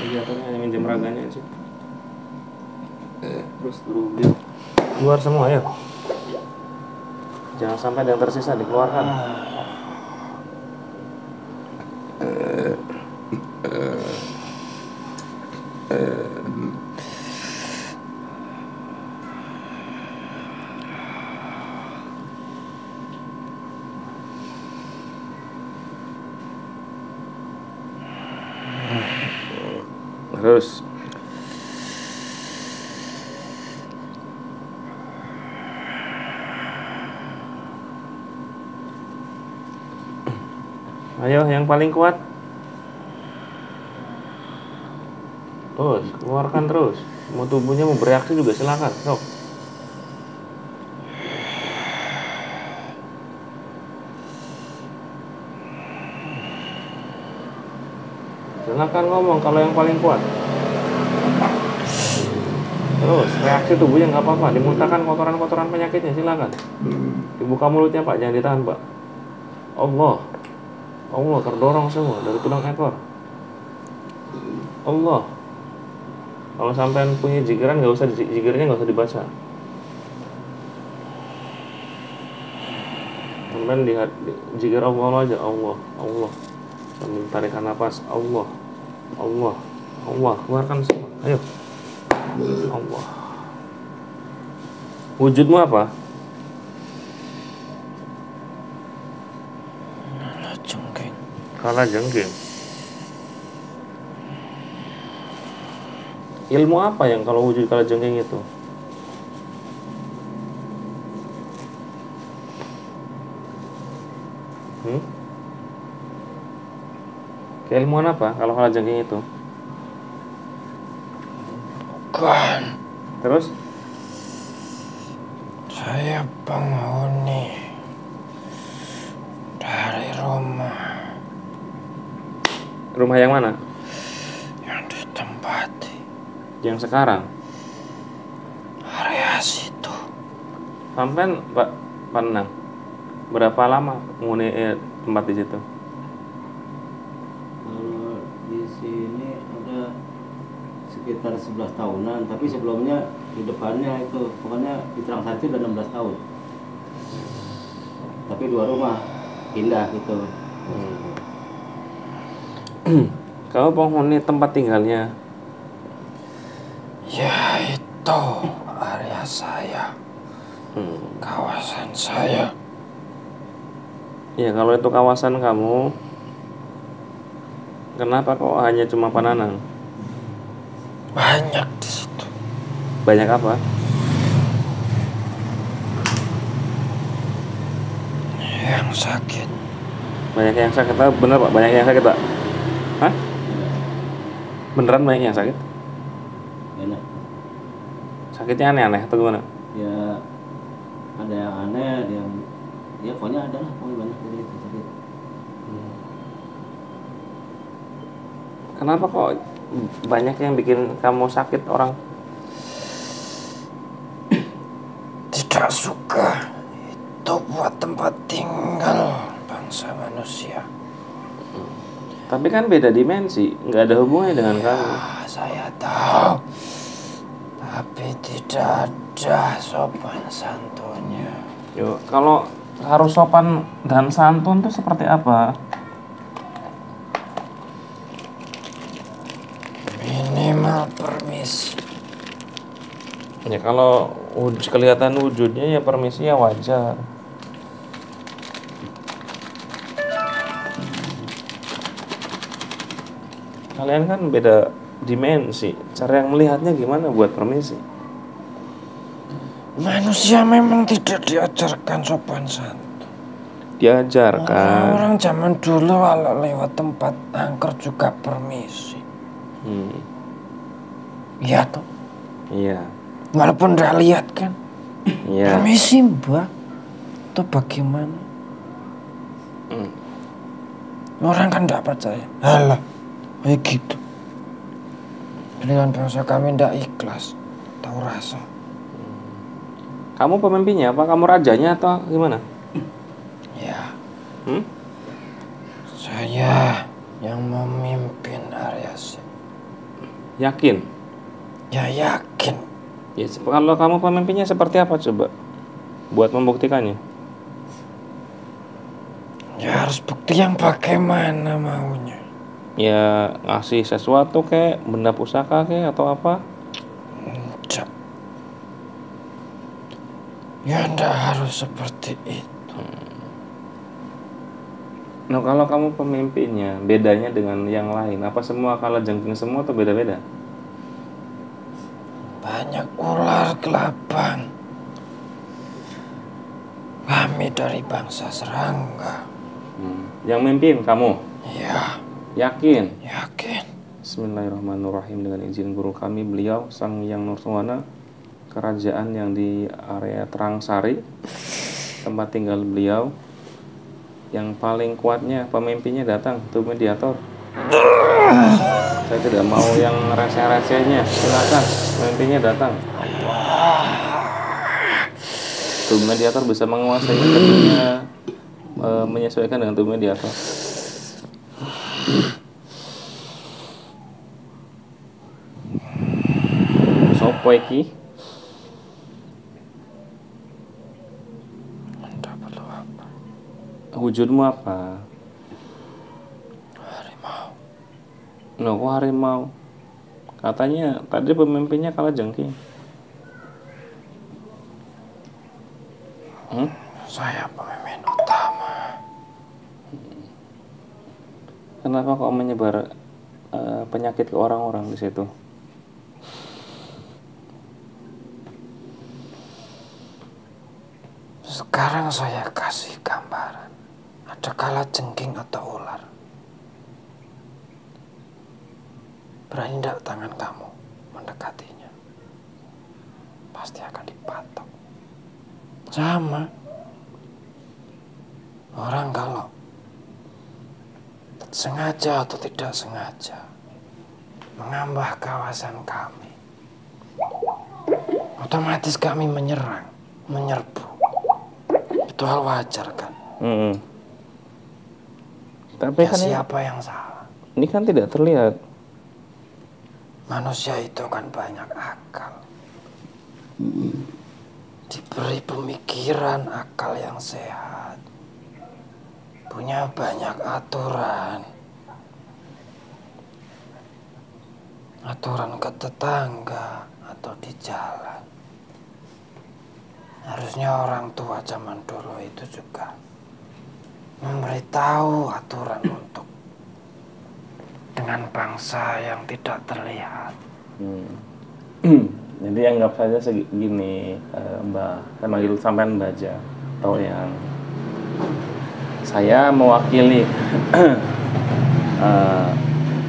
kegiatannya hanya minjem raganya aja. Terus rugi. Keluar semua ya. Jangan sampai ada yang tersisa, dikeluarkan. Terus ayo yang paling kuat. Terus keluarkan terus. Mau tubuhnya mau bereaksi juga silakan. Sok. Silakan ngomong kalau yang paling kuat. Terus reaksi tubuhnya nggak apa-apa. Dimuntahkan kotoran-kotoran penyakitnya silakan. Dibuka mulutnya Pak, jangan ditahan Pak. Allah terdorong semua dari tulang ekor. Allah. Kalau sampean punya jikiran nggak usah jikirnya nggak usah dibaca. Sampean lihat jikir Allah aja, Allah. Sambil tarikan nafas, Allah. Keluarkan semua. Ayo. Allah. Wujudmu apa? Kala jengking. Ilmu apa yang kalau wujud kala jengking itu? Keilmuan apa kalau kala jengking itu? Bukan. Terus? Saya penghuni dari rumah. Rumah yang mana? Yang ditempati. Yang sekarang? Area situ. Sampai Pak Panang, berapa lama menghuni tempat di situ? Kalau di sini ada sekitar 11 tahunan, tapi sebelumnya di depannya itu pokoknya di Terangsari itu udah 16 tahun. Tapi 2 rumah pindah gitu. Kamu penghuni tempat tinggalnya? Ya itu area saya. Kawasan saya. Ya kalau itu kawasan kamu, kenapa kok hanya cuma Pananang? Banyak di situ. Banyak apa? Yang sakit. Banyak yang sakit, bener Pak? Banyak yang sakit Pak? Hah? Beneran banyak yang sakit? Enak. Sakitnya aneh-aneh atau gimana? Ya ada yang aneh, ada yang ya pokoknya ada lah, pokoknya banyak dari itu sakit. Kenapa kok banyak yang bikin kamu sakit orang? Tidak suka. Itu buat tempat tinggal bangsa manusia. Tapi kan beda dimensi, nggak ada hubungannya dengan kamu. Saya tahu. Tapi tidak ada sopan santunnya. Yuk, kalau harus sopan dan santun tuh seperti apa? Minimal permisi. Ya kalau kelihatan wujudnya ya permisi ya wajar. Kalian kan beda dimensi. Cara yang melihatnya gimana buat permisi? Manusia memang tidak diajarkan sopan santun. Diajarkan. Orang zaman dulu kalau lewat tempat angker juga permisi. Iya toh? Iya. Walaupun udah lihat kan. Iya. Permisi mbak. Itu bagaimana? Orang kan tidak percaya. Halah, kayak gitu. Pilihan bangsa kami tidak ikhlas. Tahu rasa. Kamu pemimpinnya apa? Kamu rajanya atau gimana? Ya. Saya yang memimpin area sini. Yakin? Ya yakin. Ya, kalau kamu pemimpinnya seperti apa coba? Buat membuktikannya. Ya harus bukti yang bagaimana maunya. Ya ngasih sesuatu kayak benda pusaka kayak atau apa? Enggak. Ya enggak harus seperti itu. Nah kalau kamu pemimpinnya, bedanya dengan yang lain, apa semua kalajengking semua atau beda-beda? Banyak ular gelabang. Kami dari bangsa serangga. Yang mimpin kamu? Ya, Yakin? yakin. Bismillahirrahmanirrahim. Dengan izin guru kami, beliau Sang Hyang Nursuwana, kerajaan yang di area Terangsari, tempat tinggal beliau. Yang paling kuatnya pemimpinnya datang, tuh mediator. Saya tidak mau yang receh-recehnya. Silakan, pemimpinnya datang. Tuh mediator bisa menguasai ketika menyesuaikan dengan tuh mediator. Sopo iki? Enggak perlu apa. Wujudmu apa? Harimau. Loh, kok harimau? Katanya tadi pemimpinnya kalajengking. Saya pemimpin utama. Kenapa kok menyebar penyakit ke orang-orang di situ? Sekarang saya kasih gambaran. Ada kalajengking atau ular. Berani enggak tangan kamu mendekatinya? Pasti akan dipatok. Sama. Orang kalau sengaja atau tidak sengaja mengambah kawasan kami, otomatis kami menyerang, menyerbu. Itu hal wajar kan? Tapi Ya, kan siapa yang salah? ini kan tidak terlihat. Manusia itu kan banyak akal. Diberi pemikiran, akal yang sehat. Punya banyak aturan. Aturan ke tetangga atau di jalan. Harusnya orang tua zaman dulu itu juga memberitahu aturan untuk dengan bangsa yang tidak terlihat. Jadi anggap saja segini, Mbak. Saya manggil sampean Mbak aja, atau yang saya mewakili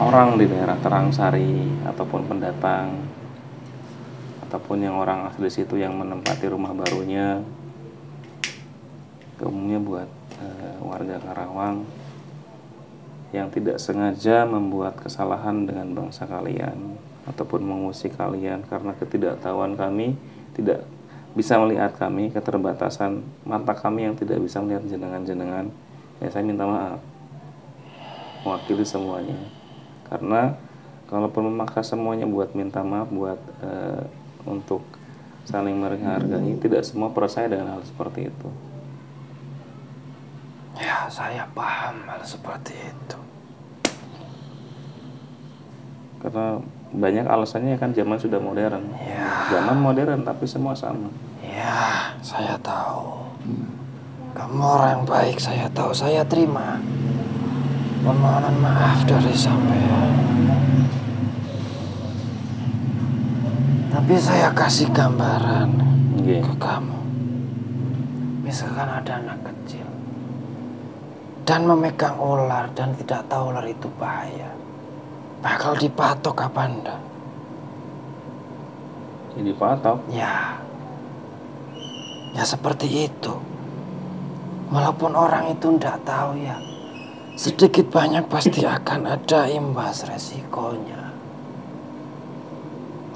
orang di daerah Terangsari ataupun pendatang ataupun yang orang asli situ yang menempati rumah barunya, umumnya buat warga Karawang yang tidak sengaja membuat kesalahan dengan bangsa kalian ataupun mengusik kalian karena ketidaktahuan kami, tidak bisa melihat kami, keterbatasan mata kami yang tidak bisa melihat jenengan-jenengan. Ya saya minta maaf mewakili semuanya, karena kalaupun memaksa semuanya buat minta maaf, buat untuk saling menghargai, tidak semua percaya dengan hal seperti itu. Ya, saya paham hal seperti itu. Karena banyak alasannya kan zaman sudah modern. Ya. Zaman modern tapi semua sama. Ya, saya tahu. Kamu orang yang baik, saya tahu. Saya terima permohonan maaf dari sampean. Tapi saya kasih gambaran ke kamu. Misalkan ada anak kecil dan memegang ular dan tidak tahu ular itu bahaya, bakal dipatok apa enggak? Ini dipatok. Ya seperti itu. Walaupun orang itu enggak tahu ya, sedikit banyak pasti akan ada imbas resikonya.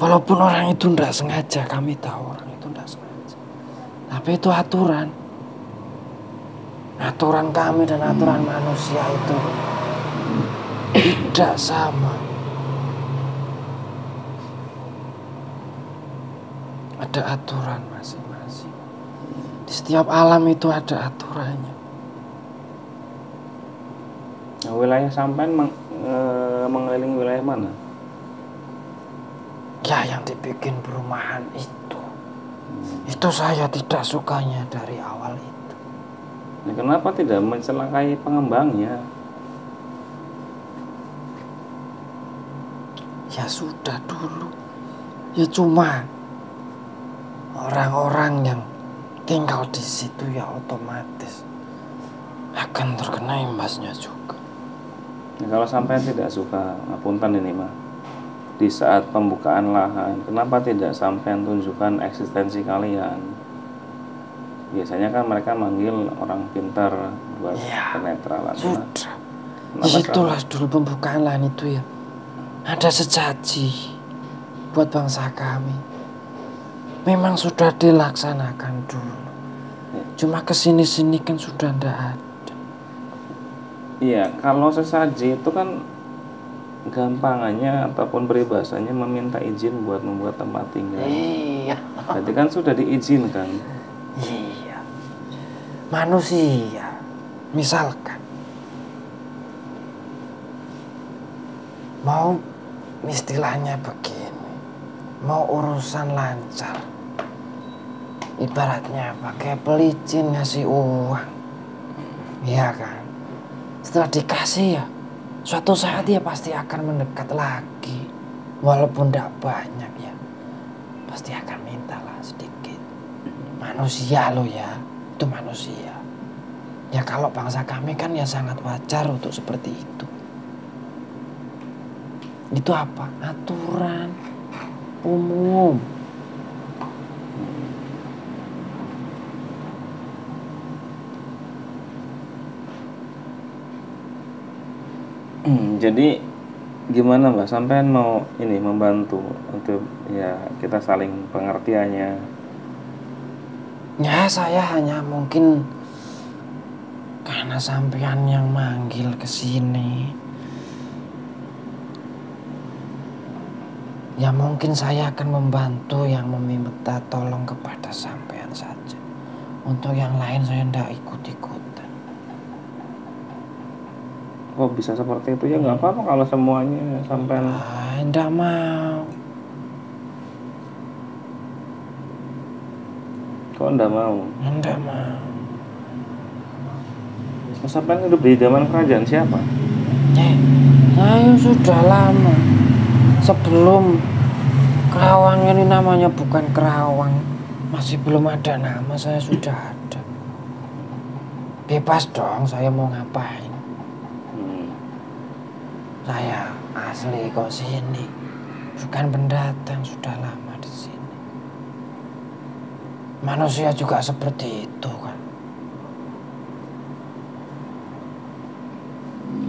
Walaupun orang itu enggak sengaja, kami tahu orang itu enggak sengaja. Tapi itu aturan. Aturan kami dan aturan manusia itu tidak sama. Ada aturan masing-masing. Di setiap alam itu ada aturannya. Nah, wilayah sampean mengelilingi wilayah mana? Ya, yang dibikin perumahan itu. Itu saya tidak sukanya dari awal itu. Nah, kenapa tidak mencelakai pengembangnya? Ya sudah dulu. Ya cuma orang-orang yang tinggal di situ ya otomatis akan terkena imbasnya juga. Nah, kalau sampean tidak suka, punten ini mah, di saat pembukaan lahan, kenapa tidak sampean tunjukkan eksistensi kalian? Biasanya kan mereka manggil orang pintar buat Ya, penetralan. sudah. Nah, Disitulah dulu pembukaan lahan itu ya. Ada sesaji buat bangsa kami. Memang sudah dilaksanakan dulu. Cuma kesini-sini kan sudah ndak ada. Iya, kalau sesaji itu kan gampangannya ataupun peribahasanya meminta izin buat membuat tempat tinggal. Iya. Berarti kan sudah diizinkan. Iya. Manusia, misalkan mau istilahnya begini, mau urusan lancar, ibaratnya pakai pelicin ngasih uang, iya kan? Setelah dikasih ya, suatu saat dia pasti akan mendekat lagi, walaupun tidak banyak ya, pasti akan minta lah sedikit. Manusia lo ya, itu manusia. Ya kalau bangsa kami kan ya sangat wajar untuk seperti itu. Itu apa? Aturan umum. Jadi gimana Mbak, sampean mau ini membantu untuk ya kita saling pengertiannya? Ya saya hanya mungkin karena sampean yang manggil ke sini. Ya mungkin saya akan membantu yang meminta tolong kepada sampean saja. Untuk yang lain saya ndak ikut-ikutan. Kok bisa seperti itu? Ya nggak apa-apa kalau semuanya sampean. Ndak mau. Kok ndak mau? Ndak mau. Sampean hidup di zaman kerajaan siapa? Saya sudah lama. Sebelum Kerawang ini namanya bukan Kerawang, masih belum ada nama, saya sudah ada. Bebas dong saya mau ngapain. Saya asli kok sini, bukan pendatang, sudah lama di sini. Manusia juga seperti itu kan.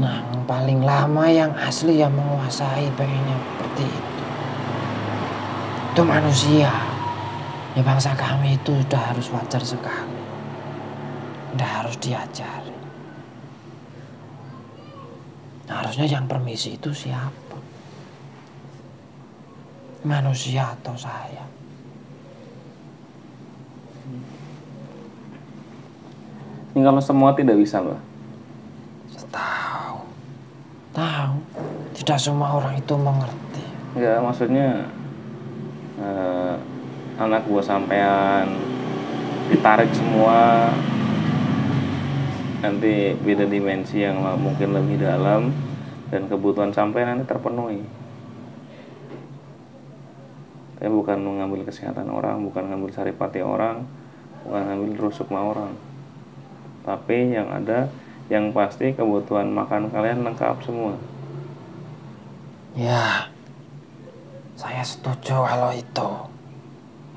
Nah, paling lama yang asli yang menguasai pengennya seperti itu. Itu manusia. Ya bangsa kami itu sudah harus wajar sekali. Udah harus diajari. Harusnya yang permisi itu siapa? Manusia atau saya? Ini kalau semua tidak bisa Mbak? Tahu. Tidak semua orang itu mengerti. Ya maksudnya anak buah sampean ditarik semua, nanti beda dimensi yang mungkin lebih dalam dan kebutuhan sampean nanti terpenuhi. Saya bukan mengambil kesehatan orang, bukan mengambil saripati orang, bukan mengambil rusukma orang, tapi yang ada, yang pasti kebutuhan makan kalian lengkap semua. Ya, saya setuju kalau itu.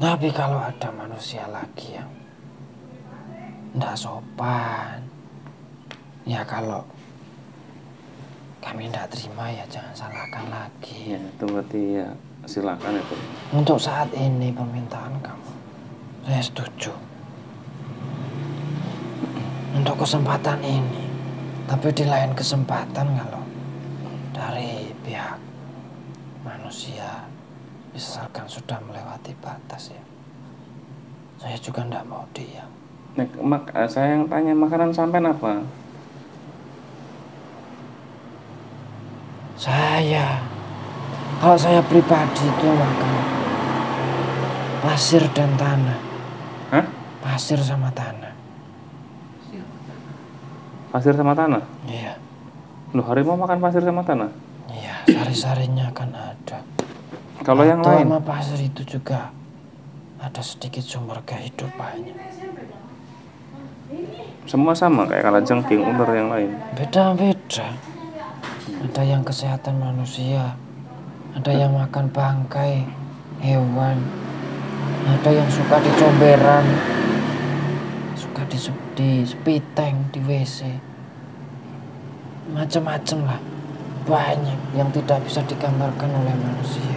Tapi kalau ada manusia lagi yang tidak sopan, ya kalau kami tidak terima ya jangan salahkan lagi. Ya itu berarti ya silakan itu. Untuk saat ini permintaan kamu, saya setuju. Untuk kesempatan ini, tapi di lain kesempatan kalau dari pihak manusia misalkan sudah melewati batas ya, Saya juga nggak mau diam. Saya yang tanya, makanan sampean apa? Kalau saya pribadi itu makan pasir dan tanah. Hah? Pasir sama tanah. Pasir sama tanah? Iya. Loh, harimau makan pasir sama tanah? Iya, sari-sarinya kan ada. Kalau yang lain? Sama pasir itu juga ada sedikit sumber kehidupannya. Semua sama kayak kalajengking, ular yang lain? Beda-beda. Ada yang kesehatan manusia, ada yang makan bangkai hewan, ada yang suka di comberan, suka di sepiteng, di WC, macam-macam lah, banyak yang tidak bisa digambarkan oleh manusia.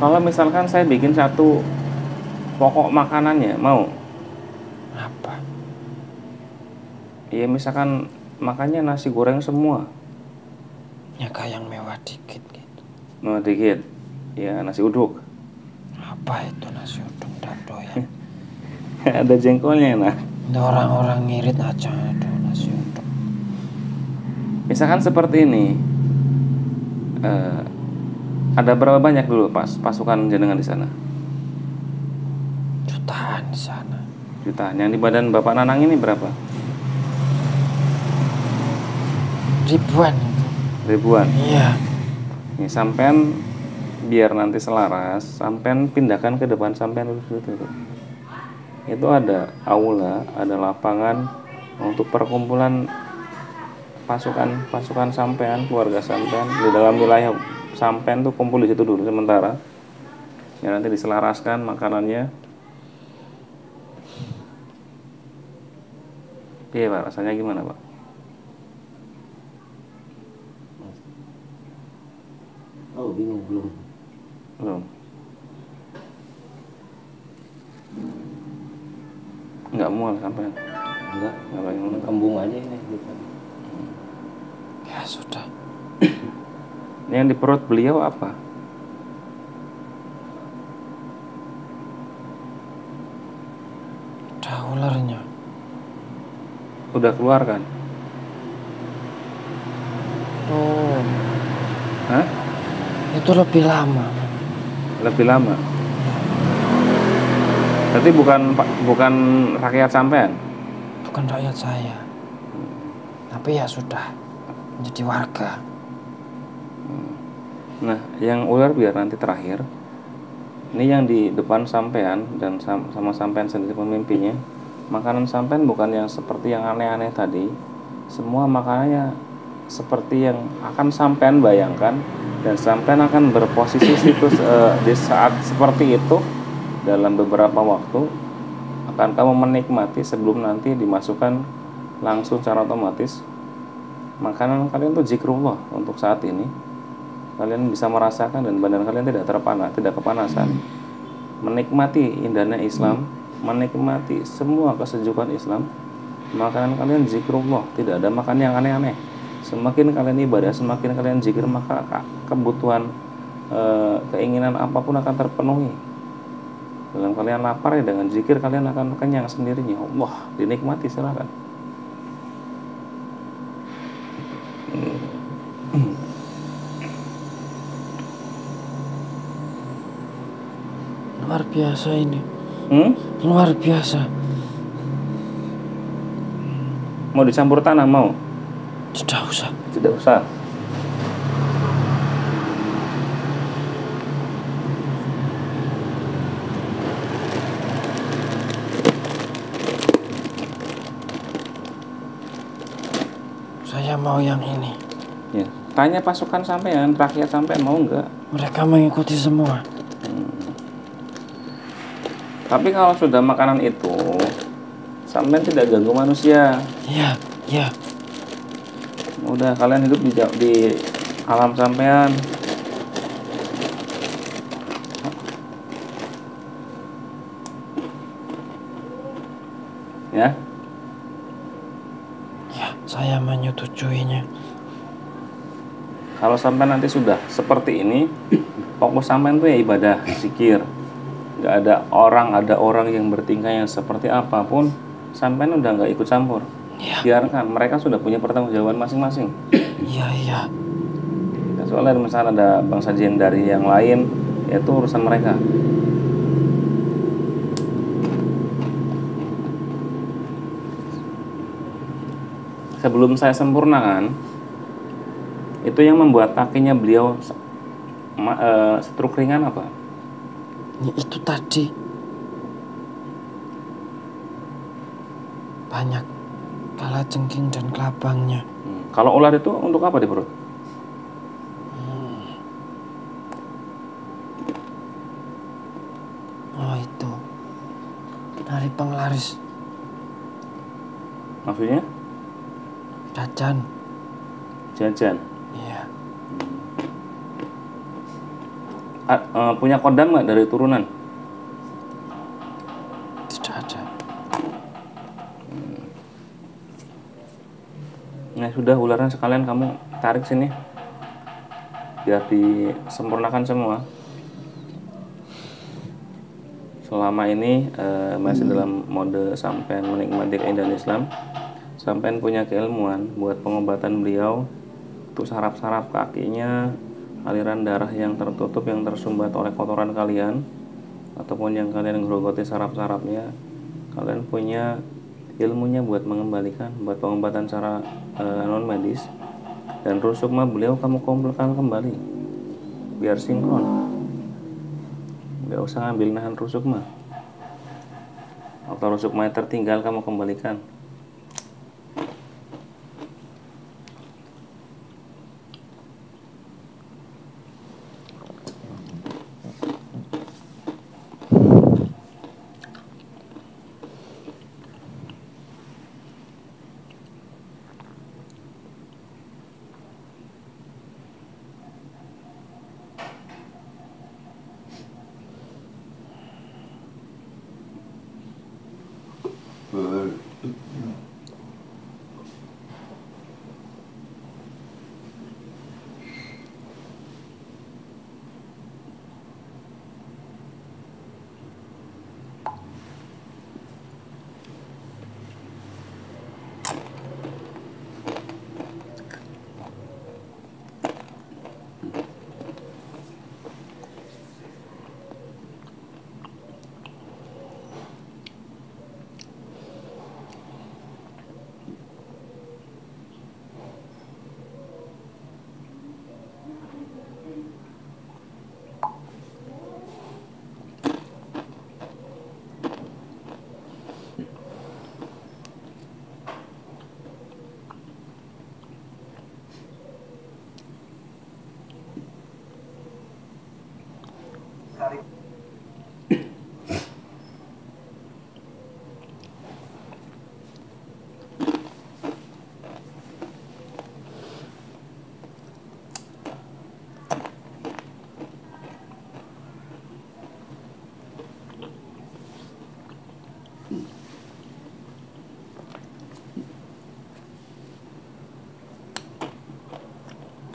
Kalau misalkan saya bikin satu pokok makanannya, mau? Apa? Iya, misalkan makannya nasi goreng semua. Ya kayak yang mewah dikit gitu. Mewah dikit? Ya, nasi uduk. Apa itu nasi uduk? Nggak doyan. Ada jengkolnya, nah. Ada orang-orang ngirit aja itu nasi uduk. Misalkan seperti ini, ada berapa banyak dulu pasukan jenengan di sana? Jutaan di sana. Jutaan. Yang di badan Bapak Nanang ini berapa? Ribuan. Ribuan. Iya. Nih, sampean biar nanti selaras, sampean pindahkan ke depan sampean itu. Itu ada aula, ada lapangan untuk perkumpulan pasukan sampean, keluarga sampean di dalam wilayah sampean tuh kumpul di situ dulu sementara. Ya, nanti diselaraskan makanannya. Iya, Pak, rasanya gimana, Pak? Oh, bingung belum. Belum. Enggak mual sampean. Enggak, Enggak kembung aja ini gitu. Ya sudah. Yang di perut beliau apa? Ada ularnya. Udah keluar kan? Oh, Hah? itu lebih lama. Lebih lama. Berarti bukan rakyat sampean? Bukan rakyat saya. Tapi ya sudah menjadi warga. Nah, yang ular biar nanti terakhir. Ini yang di depan sampean dan sama sampean sendiri pemimpinnya. Makanan sampean bukan yang seperti yang aneh-aneh tadi. Semua makanannya seperti yang akan sampean bayangkan, dan sampean akan berposisi situ di saat seperti itu dalam beberapa waktu akan kamu menikmati sebelum nanti dimasukkan langsung secara otomatis. Makanan kalian tuh zikrullah untuk saat ini. Kalian bisa merasakan dan badan kalian tidak kepanasan. Menikmati indahnya Islam, menikmati semua kesejukan Islam. Makanan kalian zikrullah, tidak ada makan yang aneh-aneh. Semakin kalian ibadah, semakin kalian zikir, maka kebutuhan keinginan apapun akan terpenuhi. Dalam kalian lapar ya, dengan zikir kalian akan kenyang sendirinya. Allah, dinikmati, silakan. Luar biasa ini. Luar biasa. Mau dicampur tanah, mau? Tidak usah. Tidak usah. Saya mau yang ini. Ya, tanya pasukan sampean, rakyat sampean mau enggak? Mereka mengikuti semua. Tapi kalau sudah makanan itu, sampean tidak ganggu manusia. Iya. Udah, kalian hidup di alam sampean. Ya? Ya, saya menyetujuinya. Kalau sampean nanti sudah seperti ini, fokus sampean tuh ya ibadah, zikir. nggak ada orang yang bertingkah yang seperti apapun, sampean udah nggak ikut campur. Iya. Biarkan, mereka sudah punya pertanggungjawaban masing-masing. Iya, iya. Soalnya misalnya ada bangsa jin dari yang lain, itu urusan mereka. Sebelum saya sempurnakan, itu yang membuat kakinya beliau stroke ringan apa? Ya, itu tadi banyak kalajengking dan kelabangnya. Kalau ular itu untuk apa di perut? Oh, itu dari penglaris Maksudnya? jajan. Jajan. Iya. Punya kodam nggak dari turunan? Tidak ada. Nah sudah, ularnya sekalian kamu tarik sini, biar disempurnakan semua. Selama ini masih dalam mode sampean menikmati keindahan Islam, sampean punya keilmuan buat pengobatan beliau untuk saraf-saraf kakinya, aliran darah yang tertutup yang tersumbat oleh kotoran kalian ataupun yang kalian gerogoti saraf-sarafnya. Kalian punya ilmunya buat mengembalikan, buat pengobatan secara non medis. Dan rusuk mah beliau kamu kumpulkan kembali biar sinkron, nggak usah ngambil nahan rusuk mah, atau rusuk mah tertinggal kamu kembalikan.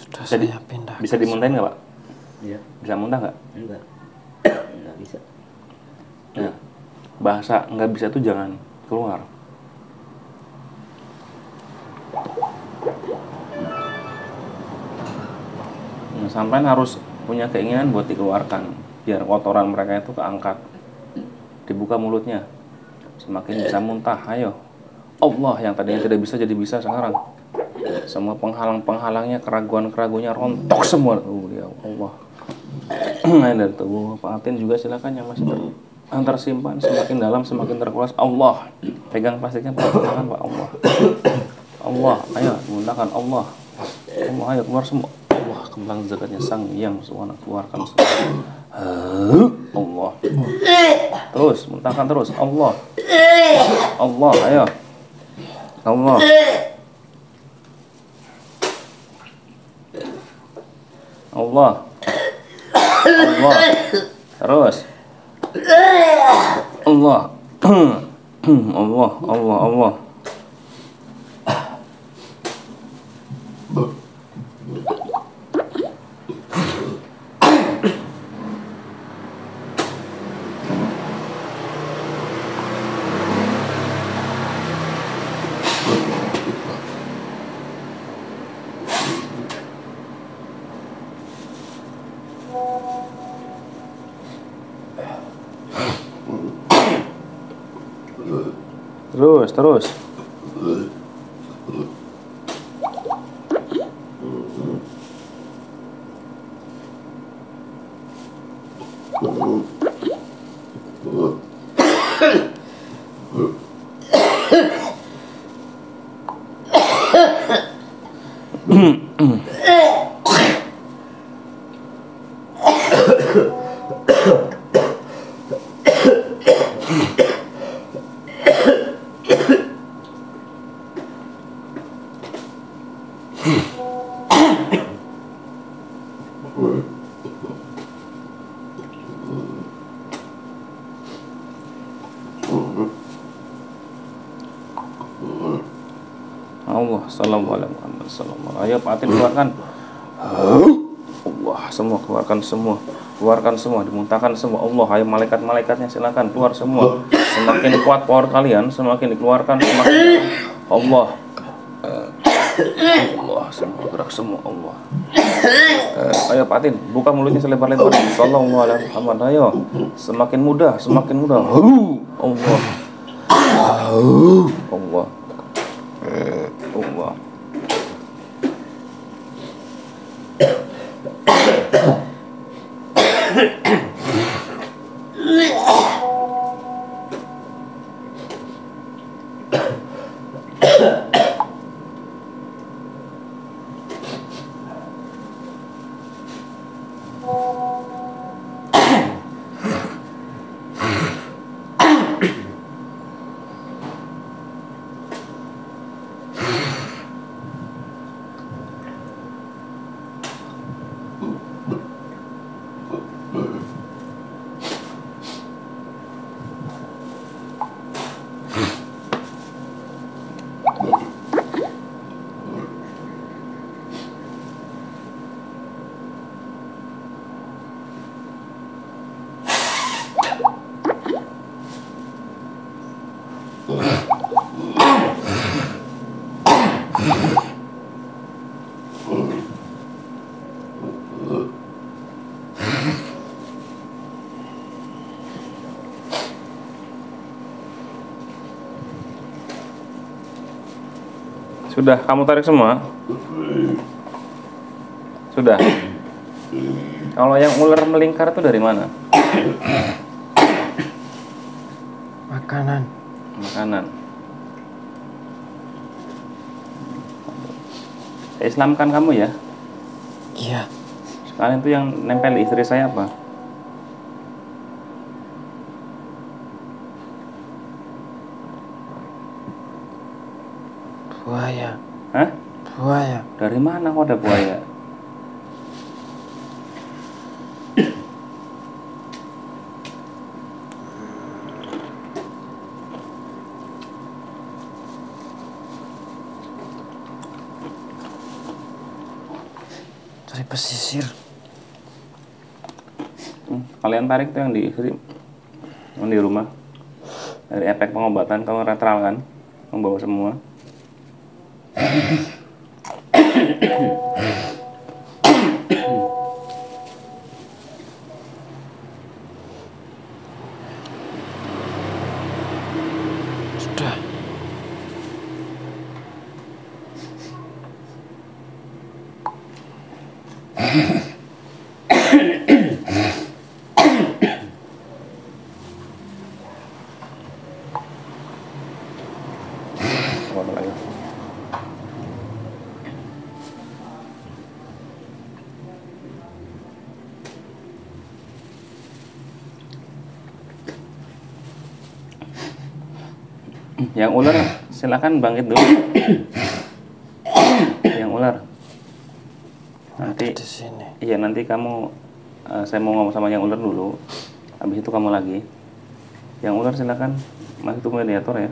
Sudah Bisa saya pindah. bisa dimuntahin nggak Pak? Iya. Bisa muntah nggak? Enggak bisa. Nah, bahasa nggak bisa itu jangan keluar. Nah, sampai harus punya keinginan buat dikeluarkan, biar kotoran mereka itu keangkat, dibuka mulutnya, semakin bisa muntah. Ayo, Allah yang tadinya tidak bisa jadi bisa sekarang. Semua penghalang-penghalangnya, keraguan-keraguannya rontok semua. Ya Allah. Nah, dari tubuh Pak Atin juga silakan yang masih tersimpan, semakin dalam semakin terkuras. Allah, pegang plastiknya Pak, tangan Pak. Allah, Allah, ayo menggunakan Allah. Allah, ayo keluar semua. Allah, kembang zakatnya sang yang subhanahu keluarkan semua. Allah, terus muntahkan terus. Allah, Allah, ayo Allah. Allah, Allah, terus Allah, Allah, Allah, Allah. Terus. Allah sallallahu alaihi wasallam. Ayo Pak Atin keluarkan. Allah, semua keluarkan semua, dimuntahkan semua. Allah, ayo malaikat-malaikatnya silakan keluar semua. Semakin kuat power kalian, semakin dikeluarkan semakin Allah. Allah, semua gerak semua Allah. Ayo Pak Atin, buka mulutnya selebar-lebar. Sallallahu alaihi wasallam. Ayo, semakin mudah. Allah. Allah. Allah. Sudah kamu tarik semua? Sudah. Kalau yang ular melingkar itu dari mana? Makanan. Saya Islamkan kamu ya? Iya. Sekarang itu yang nempel di istri saya apa? Buaya. Hah? Buaya. Dari mana kok ada buaya? Dari pesisir. Kalian tarik tuh yang di istri, yang di rumah. Dari efek pengobatan kamu netral kan? Membawa semua. Sudah. Apa lagi? Yang ular silakan bangkit dulu. Yang ular. Nanti di sini. iya nanti kamu saya mau ngomong sama yang ular dulu. Habis itu kamu lagi. Yang ular silakan masuk ke mediator ya.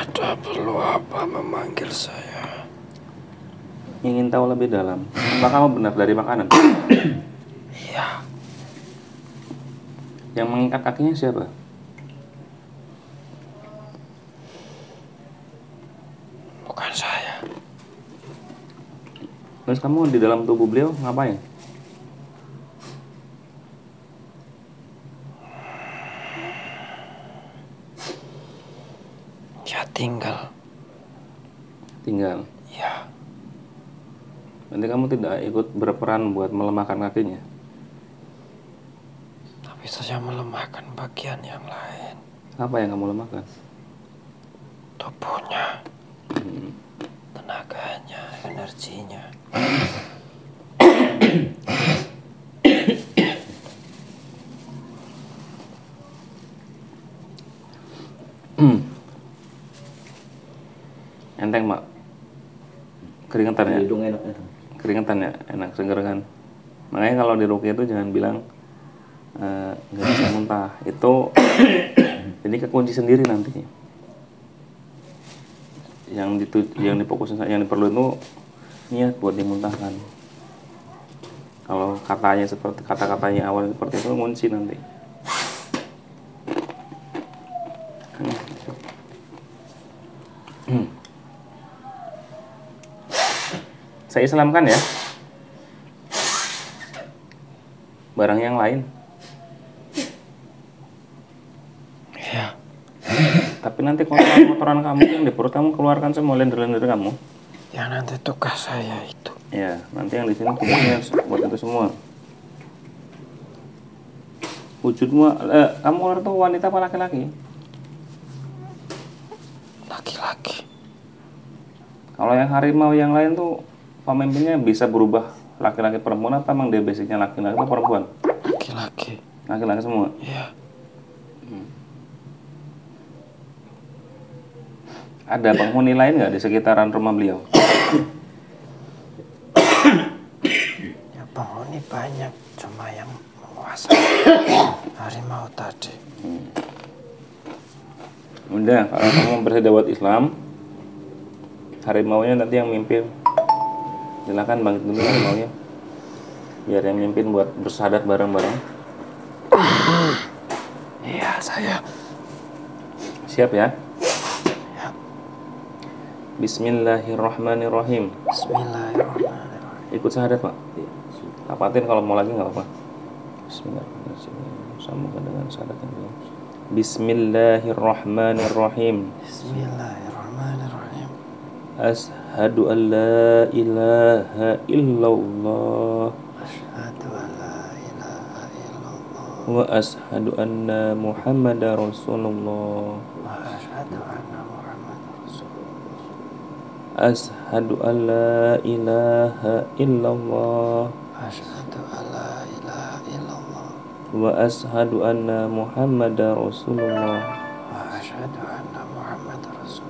Ada perlu apa memanggil saya? Ingin tahu lebih dalam. Apa kamu benar dari makanan? Iya. Yang mengikat kakinya siapa? Bukan saya. Terus kamu di dalam tubuh beliau ngapain? Dia tinggal. Tinggal. Ya, Nanti kamu tidak ikut berperan buat melemahkan kakinya. tapi saya melemahkan bagian yang lain. Apa yang kamu lemahkan? Tubuhnya, tenaganya, energinya. Enteng, Mak. Keringetan ya? Hidung enak itu. Keringetan ya? Enak, seger kan? Makanya kalau di ruqyah itu jangan bilang nggak bisa muntah. Itu ini kekunci sendiri nantinya. Yang difokusin, yang diperluin itu niat buat dimuntahkan. Kalau katanya seperti kata-katanya awal seperti itu ngunci nanti. Saya islamkan ya. Barang yang lain. Ya, Tapi nanti kotoran kamu yang di perut kamu keluarkan semua lender-lender kamu. yang nanti tugas saya itu. Ya, nanti yang di sini tugasnya buat itu semua. Wujudmu, kamu ular itu wanita apa laki-laki? Laki-laki. Kalau yang harimau yang lain tuh pemimpinnya bisa berubah laki-laki perempuan atau emang dia basicnya laki-laki atau perempuan? Laki-laki. Laki-laki semua. Ya, Ada penghuni lain nggak di sekitaran rumah beliau? ya penghuni banyak, cuma yang menguasai harimau tadi. Udah, kalau kamu bersedia buat Islam, harimaunya nanti yang mimpin. Silakan bangkit dulu harimaunya. Biar yang mimpin buat bersyahadat bareng-bareng. Iya, saya. Siap ya? Ya. Bismillahirrahmanirrahim. Bismillahirrahmanirrahim. Ikut syahadat, Pak. Tapatin kalau mau lagi nggak apa-apa. Bismillahirrahmanirrahim. Sambungkan dengan syahadat yang lain. Bismillahirrahmanirrahim. Bismillahirrahmanirrahim. Ashhadu an la ilaha illallah Asyhadu an la ilaha illallah wa ashhadu anna Muhammadar Rasulullah. wa asyhadu anna Muhammadar Rasulullah. Ashhadu an la ilaha illallah Asyhadu an la ilaha illallah wa ashhadu anna Muhammadar Rasulullah. wa asyhadu anna Muhammadar Rasulullah.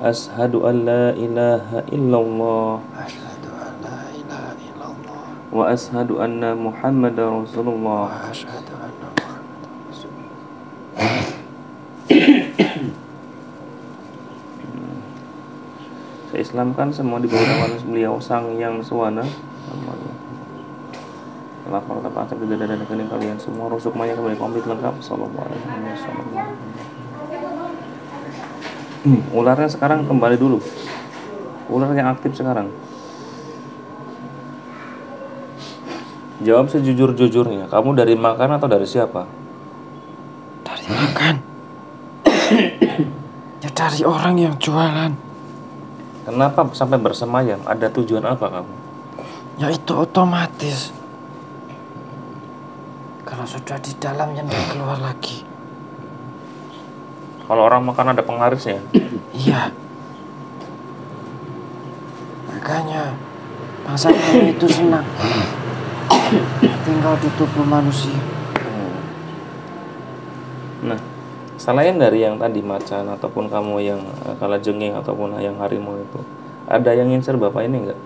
Ashhadu an la ilaha illallah Asyhadu an la ilaha illallah wa ashhadu anna Muhammadar Rasulullah. wa asyhadu anna Muhammadar Rasulullah. Saya islamkan semua di bawah naungan beliau Sang Yang Suwana. Telah meratap asap di dada dan kening kalian semua, rusuk maya kembali komplit lengkap. Sallallahu alaihi wasallam. Ularnya sekarang kembali dulu. Ular yang aktif sekarang. Jawab sejujur-jujurnya. Kamu dari makan atau dari siapa? Dari makan. Ya dari orang yang jualan. Kenapa sampai bersemayam? Ada tujuan apa kamu? Ya itu otomatis. Kalau sudah di dalamnya tidak keluar lagi. Kalau orang makan ada pengharisnya. Iya. Makanya bangsa Yunani itu senang tinggal di tubuh manusia. Nah, selain dari yang tadi macan ataupun kamu yang kalajengking ataupun yang harimau itu, ada yang ngincer bapak ini enggak?